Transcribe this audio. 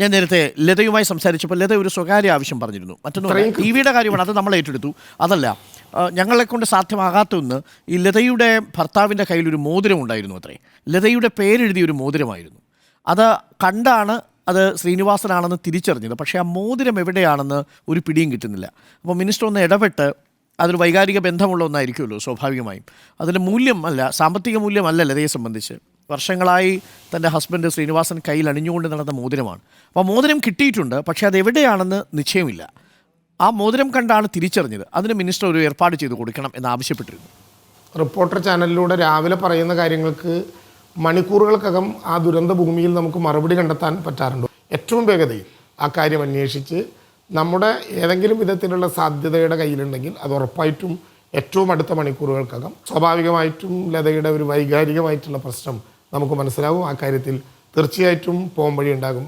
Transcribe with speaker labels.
Speaker 1: ഞാൻ നേരത്തെ ലതയുമായി സംസാരിച്ചപ്പോൾ ലത ഒരു സ്വകാര്യ ആവശ്യം പറഞ്ഞിരുന്നു. മറ്റൊന്നും ടി വിയുടെ കാര്യമാണ്, അത് നമ്മൾ ഏറ്റെടുത്തു. അതല്ല, ഞങ്ങളെ കൊണ്ട് സാധ്യമാകാത്ത ഒന്ന്, ഈ ലതയുടെ ഭർത്താവിൻ്റെ കയ്യിലൊരു മോതിരം ഉണ്ടായിരുന്നു അത്രേ. ലതയുടെ പേരെഴുതിയൊരു മോതിരമായിരുന്നു. അത് കണ്ടാണ് അത് ശ്രീനിവാസനാണെന്ന് തിരിച്ചറിഞ്ഞത്. പക്ഷേ ആ മോതിരം എവിടെയാണെന്ന് ഒരു പിടിയും കിട്ടുന്നില്ല. അപ്പോൾ മിനിസ്റ്റർ ഒന്ന് ഇടപെട്ട്, അതൊരു വൈകാരിക ബന്ധമുള്ള ഒന്നായിരിക്കുമല്ലോ സ്വാഭാവികമായും, അതിൻ്റെ മൂല്യം സാമ്പത്തിക മൂല്യമല്ല ലതയെ സംബന്ധിച്ച്. വർഷങ്ങളായി തൻ്റെ ഹസ്ബൻഡ് ശ്രീനിവാസൻ കയ്യിൽ അണിഞ്ഞുകൊണ്ട് നടന്ന മോതിരമാണ്. അപ്പോൾ ആ മോതിരം കിട്ടിയിട്ടുണ്ട്, പക്ഷേ അതെവിടെയാണെന്ന് നിശ്ചയമില്ല. ആ മോതിരം കണ്ടാണ് തിരിച്ചറിഞ്ഞത്. അതിന് മിനിസ്റ്റർ ഒരു ഏർപ്പാട് ചെയ്ത് കൊടുക്കണം എന്ന് ആവശ്യപ്പെട്ടിരുന്നു.
Speaker 2: റിപ്പോർട്ടർ ചാനലിലൂടെ രാവിലെ പറയുന്ന കാര്യങ്ങൾക്ക് മണിക്കൂറുകൾക്കകം ആ ദുരന്ത ഭൂമിയിൽ നമുക്ക് മറുപടി കണ്ടെത്താൻ പറ്റാറുണ്ട്. ഏറ്റവും വേഗതയിൽ ആ കാര്യം അന്വേഷിച്ച് നമ്മുടെ ഏതെങ്കിലും വിധത്തിലുള്ള സാധ്യതയുടെ കയ്യിലുണ്ടെങ്കിൽ അത് ഉറപ്പായിട്ടും ഏറ്റവും അടുത്ത മണിക്കൂറുകൾക്കകം സ്വാഭാവികമായിട്ടും ലതയുടെ ഒരു വൈകാരികമായിട്ടുള്ള പ്രശ്നം നമുക്ക് മനസ്സിലാവും. ആ കാര്യത്തിൽ തീർച്ചയായിട്ടും പോംവഴി ഉണ്ടാകും.